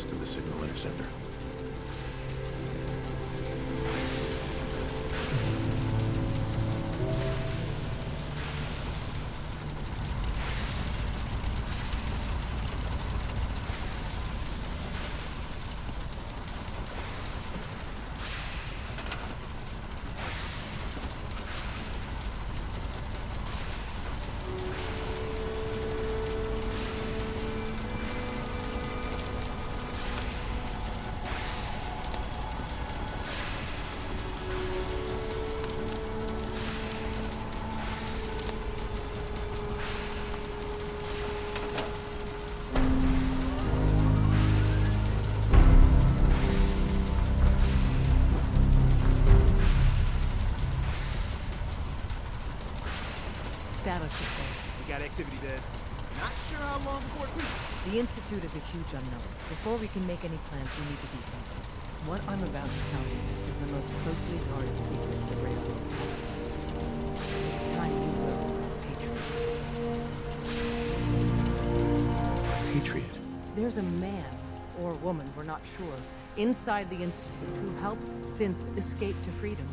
to the signal interceptor. Status report. We got activity, Des. Not sure how long before it peaks. The Institute is a huge unknown. Before we can make any plans, we need to do something. What I'm about to tell you is the most closely guarded secret the Railroad has. It's time you will, Patriot. Patriot. There's a man, or woman, we're not sure, inside the Institute who helps synths escape to freedom.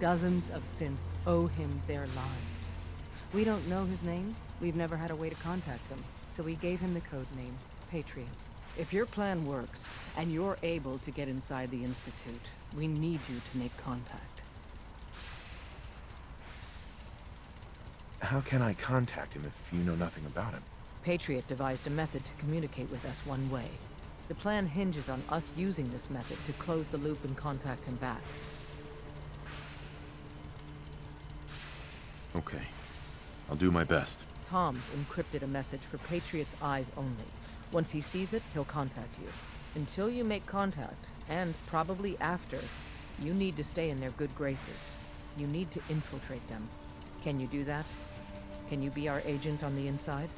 Dozens of synths owe him their lives. We don't know his name. We've never had a way to contact him, so we gave him the code name, Patriot. If your plan works, and you're able to get inside the Institute, we need you to make contact. How can I contact him if you know nothing about him? Patriot devised a method to communicate with us one way. The plan hinges on us using this method to close the loop and contact him back. Okay. I'll do my best. Tom's encrypted a message for Patriot's eyes only. Once he sees it, he'll contact you. Until you make contact, and probably after, you need to stay in their good graces. You need to infiltrate them. Can you do that? Can you be our agent on the inside?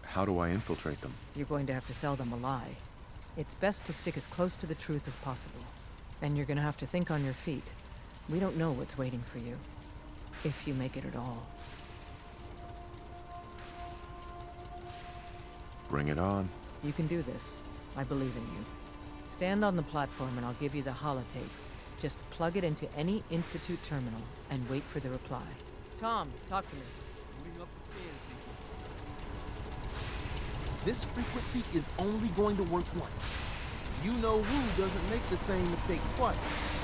How do I infiltrate them? You're going to have to sell them a lie. It's best to stick as close to the truth as possible. And you're going to have to think on your feet. We don't know what's waiting for you, if you make it at all. Bring it on. You can do this. I believe in you. Stand on the platform and I'll give you the holotape. Just plug it into any Institute terminal and wait for the reply. Tom, talk to me. Booting up the scan sequence. This frequency is only going to work once. You know Wu doesn't make the same mistake twice.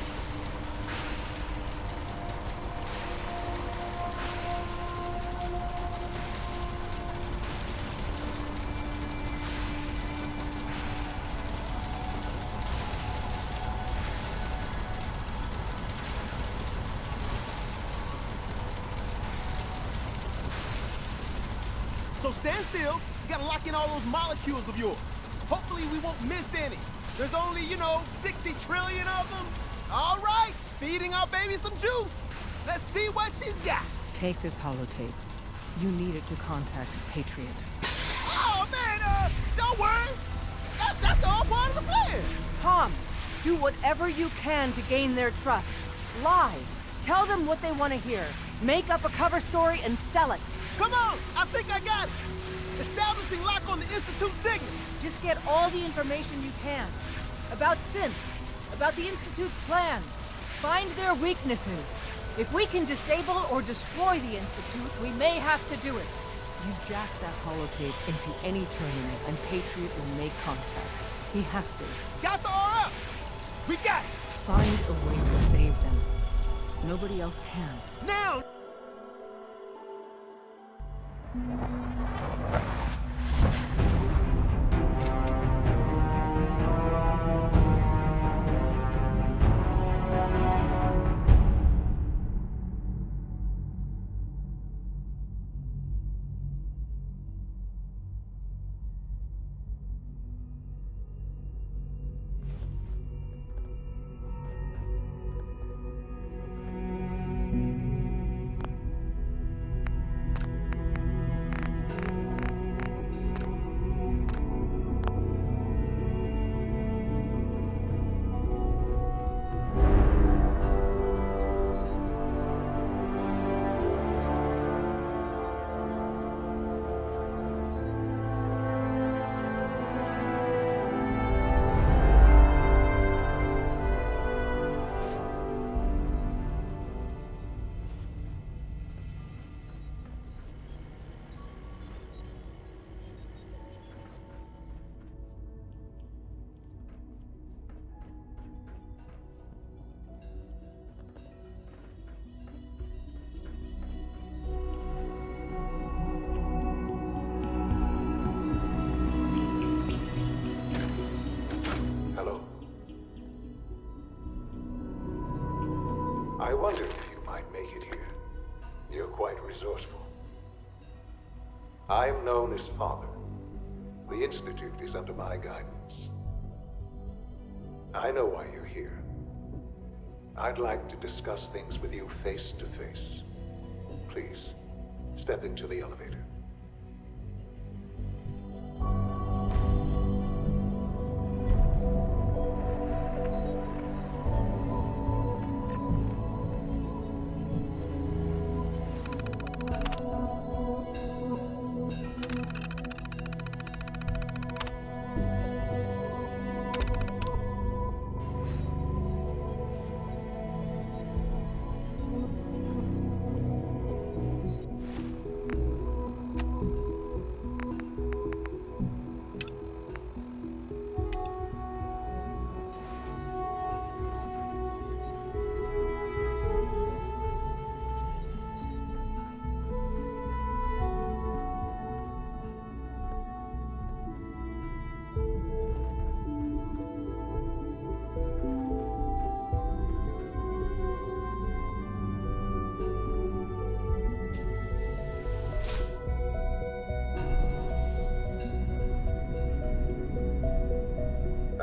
So stand still. You gotta lock in all those molecules of yours. Hopefully we won't miss any. There's only, 60 trillion of them. All right, feeding our baby some juice. Let's see what she's got. Take this holotape. You need it to contact Patriot. Oh, man, don't worry. That's all part of the plan. Tom, do whatever you can to gain their trust. Lie. Tell them what they want to hear. Make up a cover story and sell it. Come on, I think I got it. Establishing lock on the Institute signal. Just get all the information you can. About synths, about the Institute's plans. Find their weaknesses. If we can disable or destroy the Institute, we may have to do it. You jack that holotape into any terminal and Patriot will make contact. He has to. Got the RF. We got it. Find a way to save them. Nobody else can. Now. wondered if you might make it here. You're quite resourceful. I'm known as Father. The Institute is under my guidance. I know why you're here. I'd like to discuss things with you face to face. Please, step into the elevator.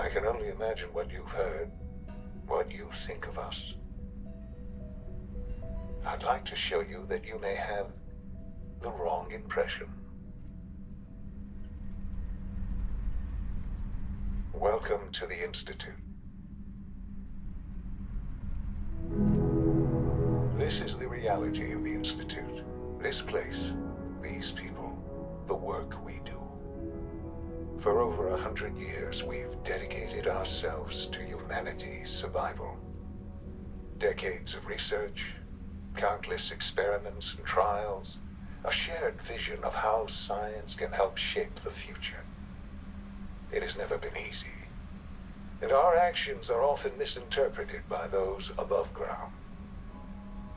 I can only imagine what you've heard, what you think of us. I'd like to show you that you may have the wrong impression. Welcome to the Institute. This is the reality of the Institute. This place, these people, the work we do. For over 100 years, we've dedicated ourselves to humanity's survival. Decades of research, countless experiments and trials, a shared vision of how science can help shape the future. It has never been easy, and our actions are often misinterpreted by those above ground.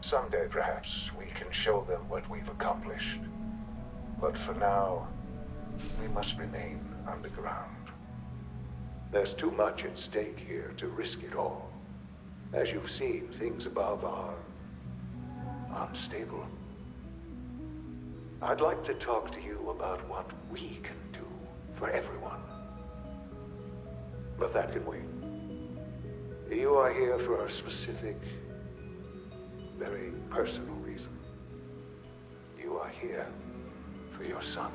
Someday, perhaps, we can show them what we've accomplished. But for now, we must remain underground. There's too much at stake here to risk it all. As you've seen, things above are unstable. I'd like to talk to you about what we can do for everyone. But that can wait. You are here for a specific, very personal reason. You are here for your son.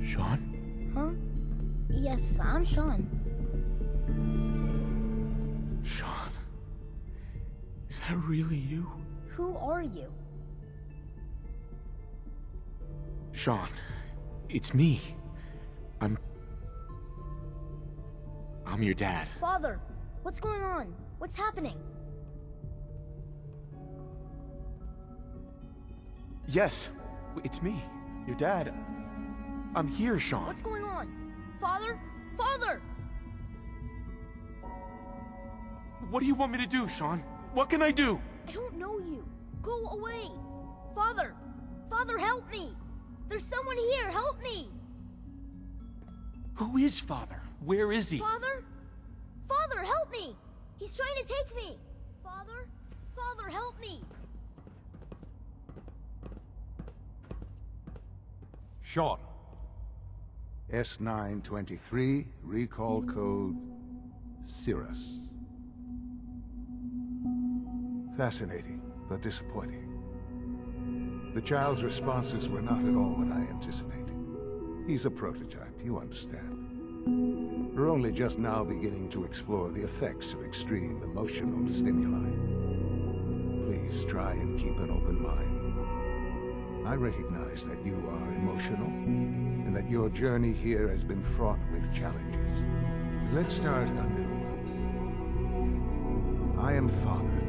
Sean? Huh? Yes, I'm Sean. Sean? Is that really you? Who are you? Sean, it's me. I'm your dad. Father, what's going on? What's happening? Yes, it's me, your dad. I'm here, Sean. What's going on? Father? Father! What do you want me to do, Sean? What can I do? I don't know you. Go away. Father! Father, help me! There's someone here, help me! Who is Father? Where is he? Father? Father, help me! He's trying to take me! Father? Father, help me! Sean. S923, recall code Cirrus. Fascinating, but disappointing. The child's responses were not at all what I anticipated. He's a prototype, you understand. We're only just now beginning to explore the effects of extreme emotional stimuli. Please try and keep an open mind. I recognize that you are emotional, and that your journey here has been fraught with challenges. Let's start anew. I am Father.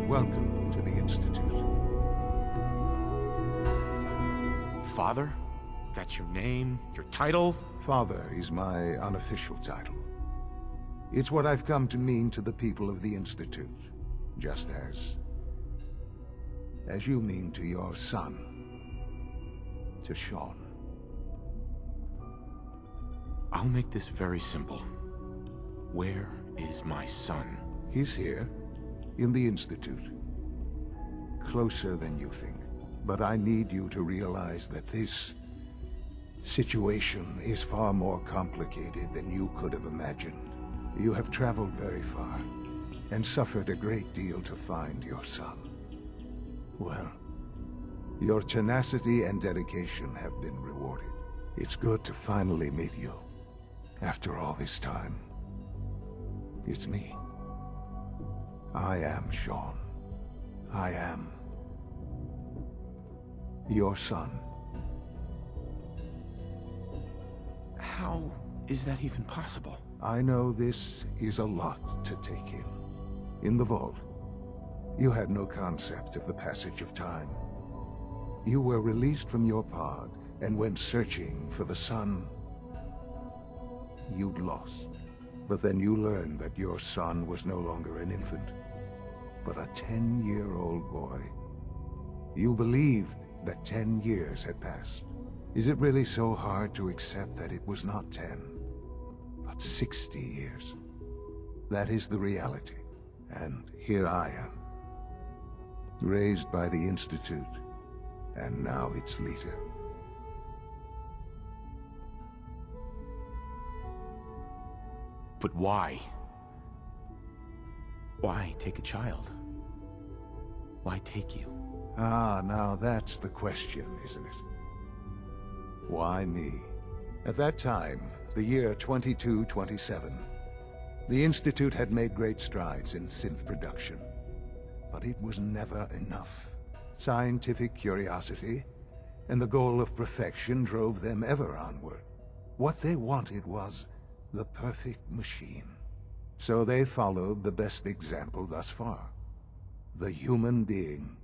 Welcome to the Institute. Father? That's your name? Your title? Father is my unofficial title. It's what I've come to mean to the people of the Institute, just as you mean to your son, to Sean. I'll make this very simple. Where is my son? He's here, in the Institute. Closer than you think. But I need you to realize that this situation is far more complicated than you could have imagined. You have traveled very far, and suffered a great deal to find your son. Well, your tenacity and dedication have been rewarded. It's good to finally meet you. After all this time, it's me. I am Sean. I am your son. How is that even possible? I know this is a lot to take in. In the vault, you had no concept of the passage of time. You were released from your pod and went searching for the son you'd lost. But then you learned that your son was no longer an infant, but a 10-year-old boy. You believed that 10 years had passed. Is it really so hard to accept that it was not 10, but 60 years? That is the reality. And here I am, raised by the Institute, and now its leader. But why? Why take a child? Why take you? Ah, now that's the question, isn't it? Why me? At that time, the year 2227, the Institute had made great strides in synth production. But it was never enough. Scientific curiosity and the goal of perfection drove them ever onward. What they wanted was the perfect machine. So they followed the best example thus far. The human being.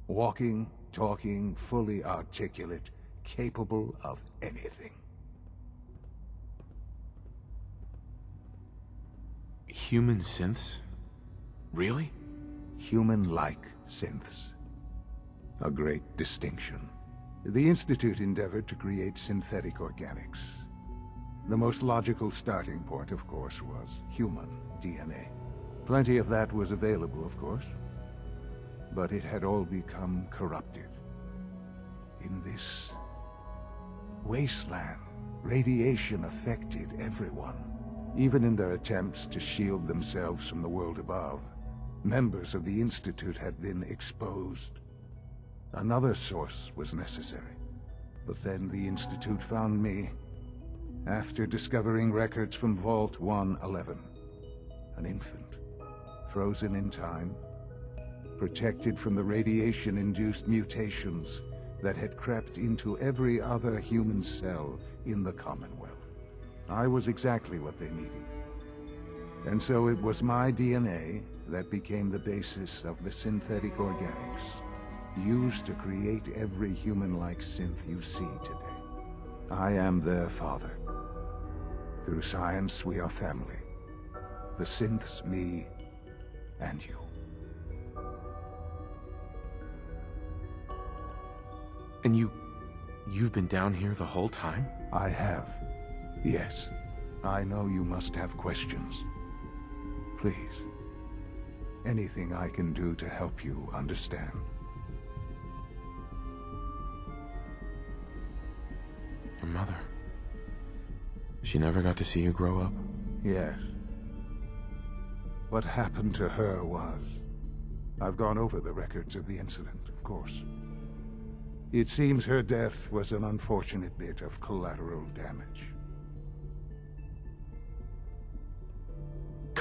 Walking, talking, fully articulate, capable of anything. Human synths? Really? Human-like synths. A great distinction. The Institute endeavored to create synthetic organics. The most logical starting point, of course, was human DNA. Plenty of that was available, of course. But it had all become corrupted. In this wasteland, radiation affected everyone. Even in their attempts to shield themselves from the world above, members of the Institute had been exposed. Another source was necessary. But then the Institute found me, after discovering records from Vault 111. An infant, frozen in time, protected from the radiation-induced mutations that had crept into every other human cell in the Commonwealth. I was exactly what they needed. And so it was my DNA that became the basis of the synthetic organics, used to create every human-like synth you see today. I am their father. Through science, we are family. The synths, me, and you. And you've been down here the whole time? I have. Yes. I know you must have questions. Please. Anything I can do to help you understand. Your mother. She never got to see you grow up? Yes. What happened to her was... I've gone over the records of the incident, of course. It seems her death was an unfortunate bit of collateral damage.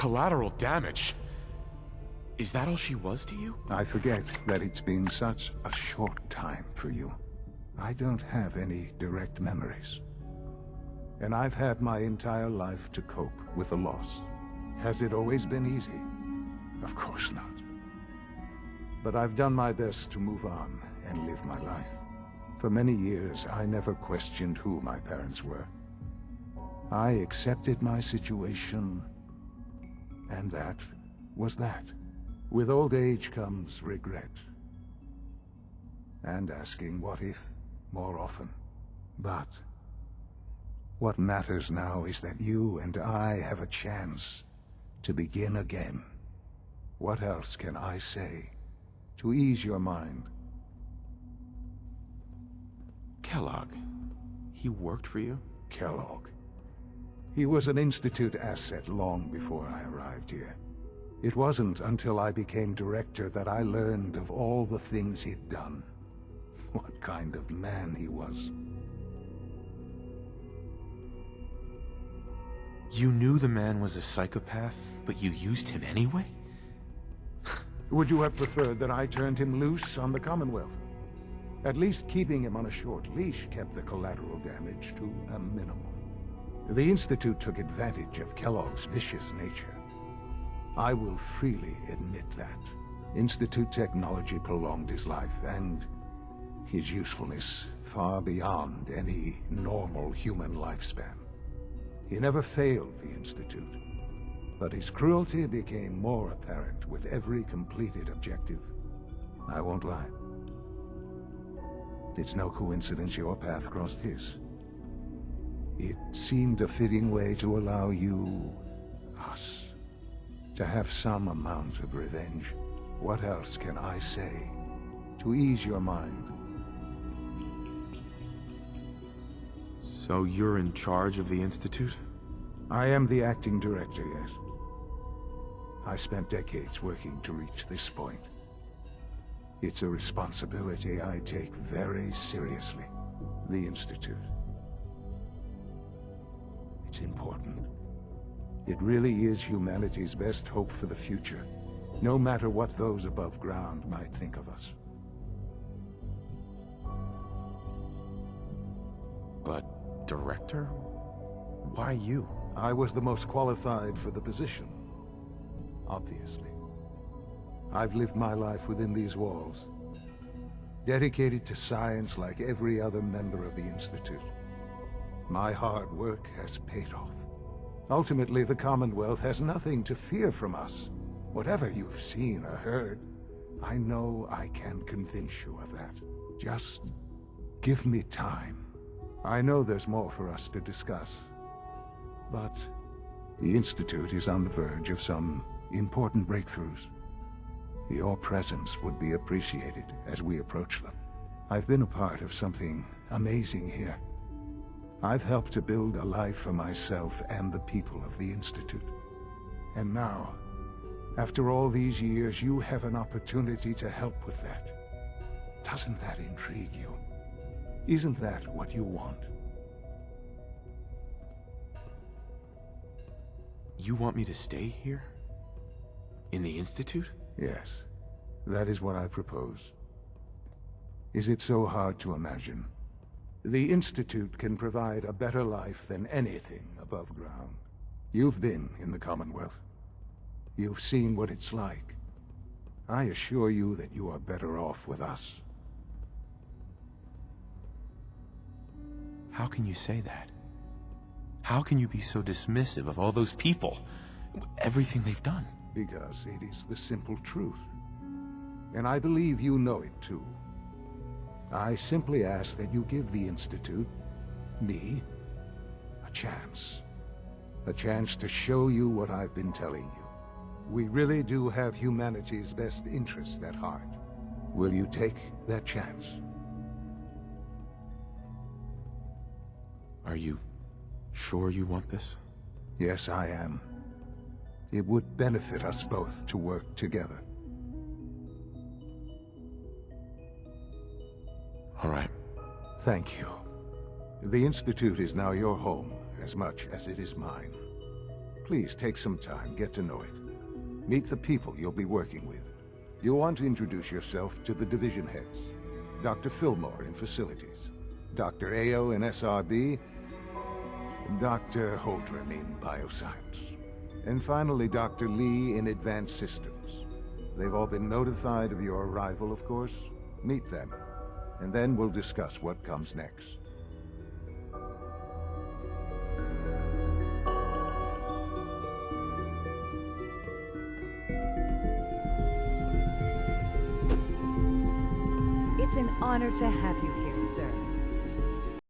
Collateral damage? Is that all she was to you? I forget that it's been such a short time for you. I don't have any direct memories. And I've had my entire life to cope with the loss. Has it always been easy? Of course not. But I've done my best to move on and live my life. For many years, I never questioned who my parents were. I accepted my situation, and that was that. With old age comes regret. And asking what if more often. But what matters now is that you and I have a chance to begin again. What else can I say to ease your mind? Kellogg. He worked for you? Kellogg. He was an Institute asset long before I arrived here. It wasn't until I became director that I learned of all the things he'd done. What kind of man he was. You knew the man was a psychopath, but you used him anyway? Would you have preferred that I turned him loose on the Commonwealth? At least keeping him on a short leash kept the collateral damage to a minimum. The Institute took advantage of Kellogg's vicious nature. I will freely admit that. Institute technology prolonged his life, and his usefulness far beyond any normal human lifespan. He never failed the Institute, but his cruelty became more apparent with every completed objective. I won't lie. It's no coincidence your path crossed his. It seemed a fitting way to allow you, us, to have some amount of revenge. What else can I say to ease your mind? So you're in charge of the Institute? I am the acting director, yes. I spent decades working to reach this point. It's a responsibility I take very seriously. The Institute. It's important. It really is humanity's best hope for the future, no matter what those above ground might think of us. But director? Why you? I was the most qualified for the position, obviously. I've lived my life within these walls, dedicated to science like every other member of the Institute. My hard work has paid off. Ultimately, the Commonwealth has nothing to fear from us. Whatever you've seen or heard, I know I can convince you of that. Just give me time. I know there's more for us to discuss, but the Institute is on the verge of some important breakthroughs. Your presence would be appreciated as we approach them. I've been a part of something amazing here. I've helped to build a life for myself and the people of the Institute. And now, after all these years, you have an opportunity to help with that. Doesn't that intrigue you? Isn't that what you want? You want me to stay here? In the Institute? Yes, that is what I propose. Is it so hard to imagine? The Institute can provide a better life than anything above ground. You've been in the Commonwealth. You've seen what it's like. I assure you that you are better off with us. How can you say that? How can you be so dismissive of all those people? Everything they've done? Because it is the simple truth. And I believe you know it too. I simply ask that you give the Institute, me, a chance. A chance to show you what I've been telling you. We really do have humanity's best interest at heart. Will you take that chance? Are you sure you want this? Yes, I am. It would benefit us both to work together. All right. Thank you. The Institute is now your home, as much as it is mine. Please take some time, get to know it. Meet the people you'll be working with. You'll want to introduce yourself to the division heads. Dr. Fillmore in Facilities, Dr. Ao in SRB, Dr. Holdren in Bioscience, and finally Dr. Lee in Advanced Systems. They've all been notified of your arrival, of course. Meet them, and then we'll discuss what comes next. It's an honor to have you here, sir.